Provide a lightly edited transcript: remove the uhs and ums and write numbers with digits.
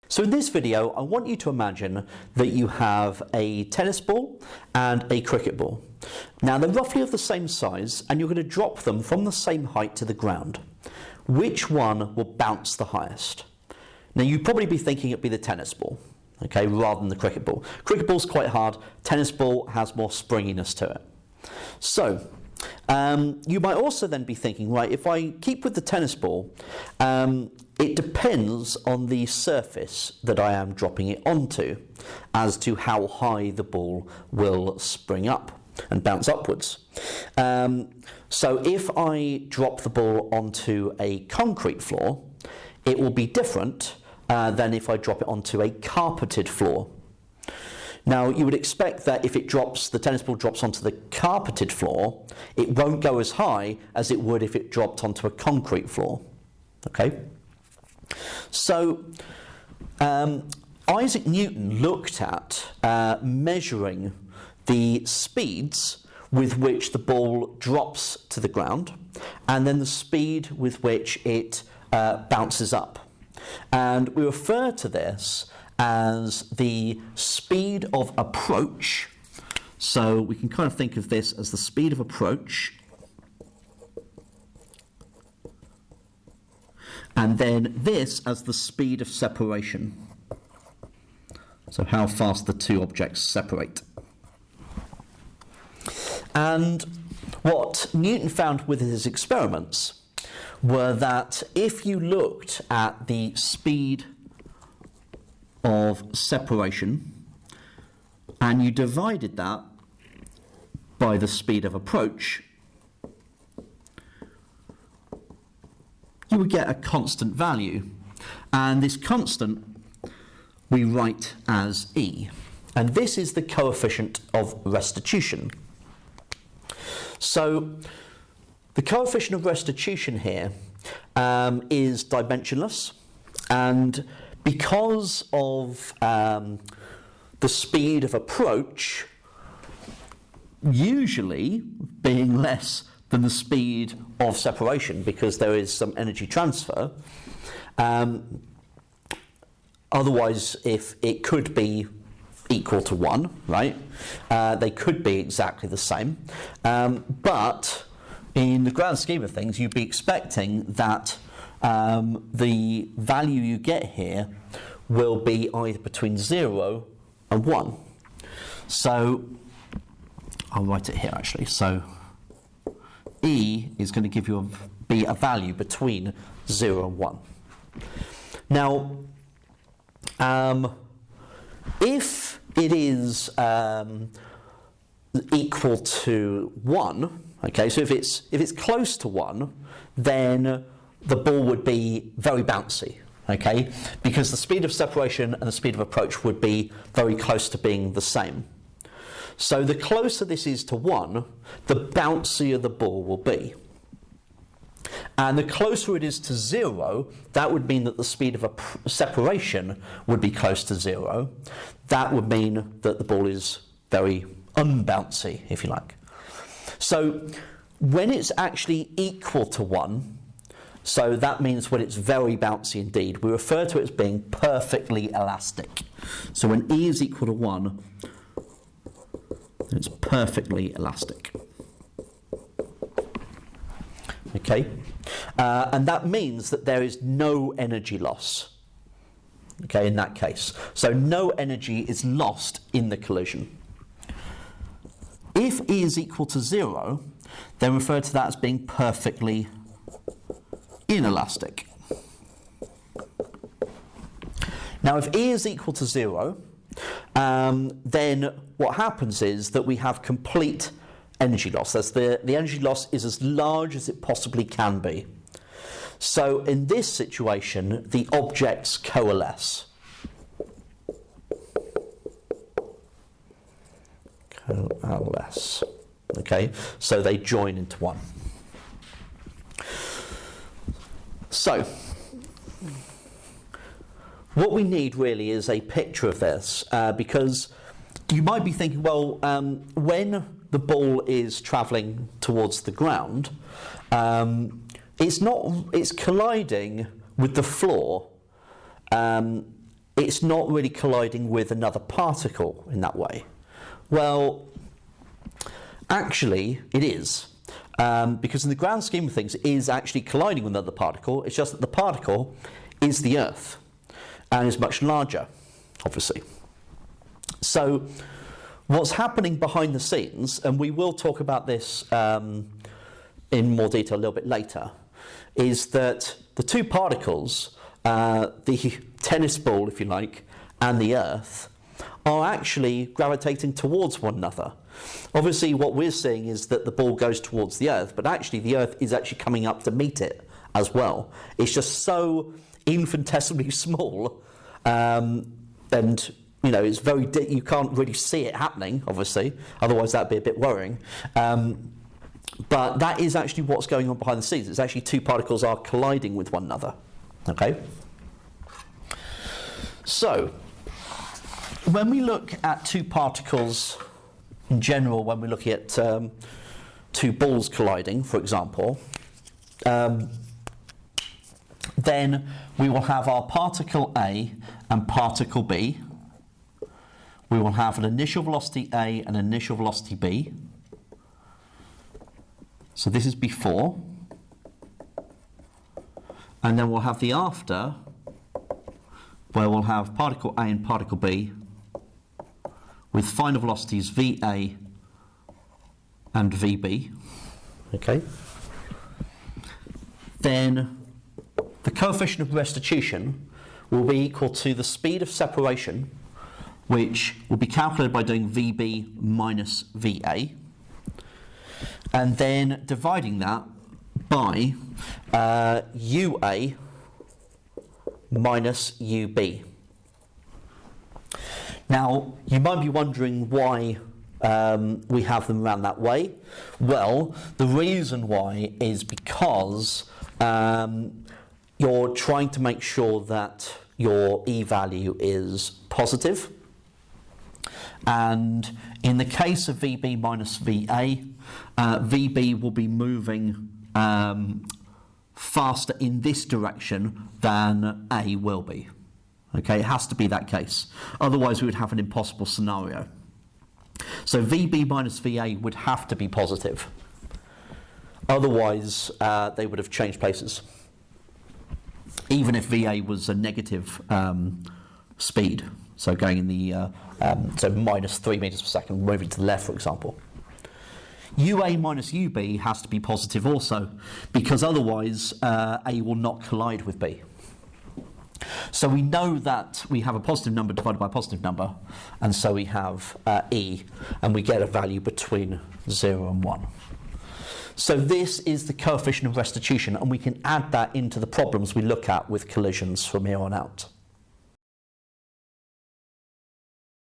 So in this video, I want you to imagine that you have a tennis ball and a cricket ball. Now they're roughly of the same size and you're going to drop them from the same height to the ground. Which one will bounce the highest? Now you'd probably be thinking it'd be the tennis ball, okay, rather than the cricket ball. Cricket ball's quite hard, tennis ball has more springiness to it. So you might also then be thinking, right, if I keep with the tennis ball, it depends on the surface that I am dropping it onto as to how high the ball will spring up and bounce upwards. So if I drop the ball onto a concrete floor, it will be different than if I drop it onto a carpeted floor. Now you would expect that if the tennis ball drops onto the carpeted floor, it won't go as high as it would if it dropped onto a concrete floor. Okay? So Isaac Newton looked at measuring the speeds with which the ball drops to the ground and then the speed with which it bounces up. And we refer to this as the speed of approach. So we can kind of think of this as the speed of approach, and then this as the speed of separation. So how fast the two objects separate. And what Newton found with his experiments were that if you looked at the speed of separation and you divided that by the speed of approach, you would get a constant value, and this constant we write as E, and this is the coefficient of restitution. So the coefficient of restitution here is dimensionless, and because of the speed of approach usually being less than the speed of separation because there is some energy transfer, otherwise if it could be equal to 1, right, they could be exactly the same, but in the grand scheme of things you'd be expecting that the value you get here will be either between 0 and 1. So I'll write it here actually. So E is going to give you be a value between 0 and 1. Now if it is equal to 1, okay, so if it's close to 1, then the ball would be very bouncy, okay, because the speed of separation and the speed of approach would be very close to being the same. So the closer this is to 1, the bouncier the ball will be. And the closer it is to 0, that would mean that the speed of separation would be close to 0. That would mean that the ball is very unbouncy, if you like. So when it's actually equal to 1, so that means when it's very bouncy indeed, we refer to it as being perfectly elastic. So when E is equal to 1, it's perfectly elastic. Okay, and that means that there is no energy loss, okay, in that case. So no energy is lost in the collision. If E is equal to 0, then refer to that as being perfectly inelastic. Now if E is equal to 0, then what happens is that we have complete energy loss. That's the energy loss is as large as it possibly can be. So in this situation, the objects coalesce. Coalesce. Okay, so they join into one. So what we need really is a picture of this, because you might be thinking, well, when the ball is travelling towards the ground, it's colliding with the floor it's not really colliding with another particle in that way. Well, actually it is, because in the grand scheme of things it is actually colliding with another particle. It's just that the particle is the Earth and is much larger, obviously. So what's happening behind the scenes, and we will talk about this in more detail a little bit later, is that the two particles, the tennis ball, if you like, and the Earth, are actually gravitating towards one another. Obviously, what we're seeing is that the ball goes towards the Earth, but actually the Earth is actually coming up to meet it as well. It's just so infinitesimally small, and it's very you can't really see it happening, obviously, otherwise that'd be a bit worrying. But that is actually what's going on behind the scenes. It's actually two particles are colliding with one another. Okay? So, when we look at two particles in general, when we're looking at two balls colliding, for example, then we will have our particle A and particle B. We will have an initial velocity A and an initial velocity B. So this is before. And then we'll have the after, where we'll have particle A and particle B with final velocities VA and VB. Okay. Then the coefficient of restitution will be equal to the speed of separation, which will be calculated by doing VB minus VA, and then dividing that by UA minus UB. Now, you might be wondering why we have them around that way. Well, the reason why is because you're trying to make sure that your E value is positive. And in the case of VB minus VA, VB will be moving faster in this direction than A will be. Okay, it has to be that case. Otherwise, we would have an impossible scenario. So VB minus VA would have to be positive. Otherwise, they would have changed places. Even if VA was a negative speed, so going in the so minus 3 meters per second, moving to the left, for example. UA minus UB has to be positive also, because otherwise A will not collide with B. So we know that we have a positive number divided by a positive number, and so we have E, and we get a value between 0 and 1. So this is the coefficient of restitution, and we can add that into the problems we look at with collisions from here on out.